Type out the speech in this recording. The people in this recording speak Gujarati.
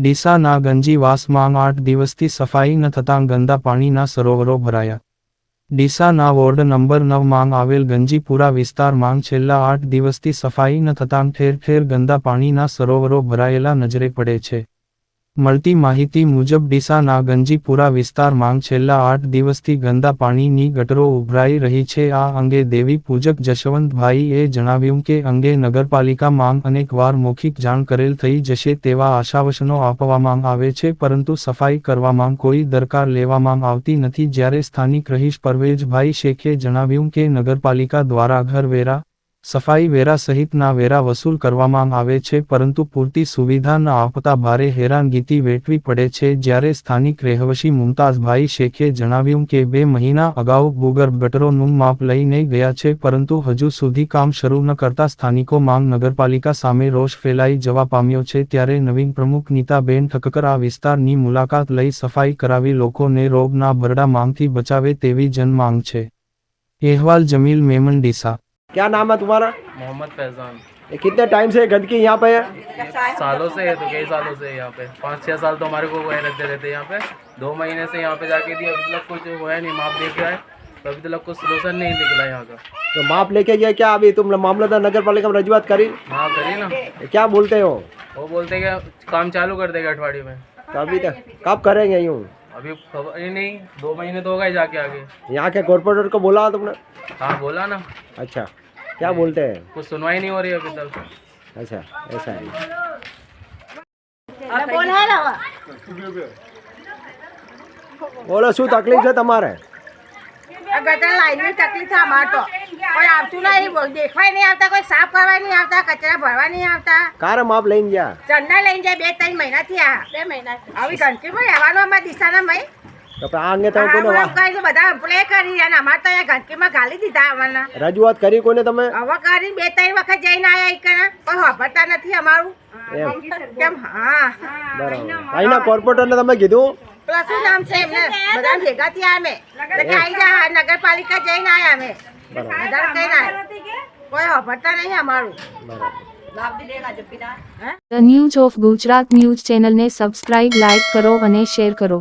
ડીસાના ગંજીવાસમાં 8 દિવસથી સફાઈ ન થતાં ગંદા પાણીના સરોવરો ભરાયા. ડીસાના વોર્ડ નંબર 9માં આવેલ ગંજીપુરા વિસ્તારમાં છેલ્લા 8 દિવસથી સફાઈ ન થતાં ઠેર ઠેર ગંદા પાણીના સરોવરો ભરાયેલા નજરે પડે છે. મળતી માહિતી મુજબ ડીસાના ગંજીપુરા વિસ્તારમાં છેલ્લા 8 દિવસથી ગંદા પાણીની ગટરો ઉભરાઈ રહી છે. આ અંગે દેવી પૂજક જશવંતભાઈએ જણાવ્યું કે અંગે નગરપાલિકામાં અનેકવાર મૌખિક જાણ કરેલ થઈ જશે તેવા આશ્વાસનો આપવામાં આવે છે, પરંતુ સફાઈ કરવામાં કોઈ દરકાર લેવામાં આવતી નથી. જ્યારે સ્થાનિક રહીશ પરવેઝભાઈ શેખે જણાવ્યું કે નગરપાલિકા દ્વારા ઘરવેરા, સફાઈ વેરા સહિતના વેરા વસૂલ કરવામાં આવે છે, પરંતુ પૂરતી સુવિધા ન આપતા ભારે હેરાનગતિ વેઠવી પડે છે. જ્યારે સ્થાનિક રહેવશી મુમતાઝભાઈ શેખે જણાવ્યું કે 2 મહિના અગાઉ ભૂગર્ભ ગટરોનું માપ લઈને ગયા છે, પરંતુ હજુ સુધી કામ શરૂ ન કરતા સ્થાનિકોમાં નગરપાલિકા સામે રોષ ફેલાઈ જવા પામ્યો છે. ત્યારે નવીન પ્રમુખ નીતાબેન ઠક્કર આ વિસ્તારની મુલાકાત લઈ સફાઈ કરાવી લોકોને રોગના ભરડામાંથી બચાવે તેવી જનમાંગ છે. અહેવાલ जमील मेमन ડીસા। क्या नाम है तुम्हारा? मोहम्मद फैजान। ये कितने टाइम से गंदगी यहाँ पे है? सालों से है, तो कई सालों से यहाँ पे 5-6 साल तो हमारे को वहीं रहते रहते यहाँ पे 2 महीने से यहाँ पे जाके दिया, अभी तक कुछ हुआ नहीं। माप लेके आए तो अभी तक कुछ सोल्यूशन नहीं निकला यहाँ का। तो माप लेके गए क्या? अभी तुम मामलतदार नगर पालिका में रजूआत करी? हाँ करिए ना। क्या बोलते हो? वो बोलते कि काम चालू कर देगा अठवाडिये में। तो अभी तक कब करेंगे यूँ? अभी खबर ही नहीं, 2 महीने तो हो गए जाके आगे। यहाँ के कॉर्पोरेटर को बोला तुमने? हाँ बोला ना। अच्छा, क्या बोलते हैं? कुछ सुनवाई नहीं हो रही अभी तक। अच्छा, ऐसा है। बोलो શું તકલીફ છે તમારે? ગટર લાઈનની તકલીફ છે અમારે તો. કોઈ આવતું નહીં, દેખવાય નહીં આવતા, કોઈ સાફ કરવા નહીં આવતા, કચરા ભરવા નહીં આવતા. કારે માપ લઈને ગયા? ચંદા લઈને જાય 2-3 મહિનાથી આ 2 મહિના આવી ગંદકીમાં રહેવાનું અમારા દિશાના મય. તો આ અંગે તમે કોને કઈ બધા પ્લે કરી અને અમારે તો અહીંયા ગંદકીમાં ગાલી દીધા આવવાના. રજૂઆત કરી કોને તમે? હવે કરી 2-3 વખત જઈને આયા એકના, કોઈ વાપરતા નથી અમારું. કેમ? હા બરાબર. અહીંના કોર્પોરેટરને તમે કીધું? પેલા શું નામ છે એમને બધા ભેગા થયા અમે આવી જા નગરપાલિકા જઈને આયા અમે બધા કઈ ના કોઈ વાપરતા નહીં અમારું. The news of Gujarat news ચેનલને સબસ્ક્રાઇબ, લાઇક કરો અને શેર કરો.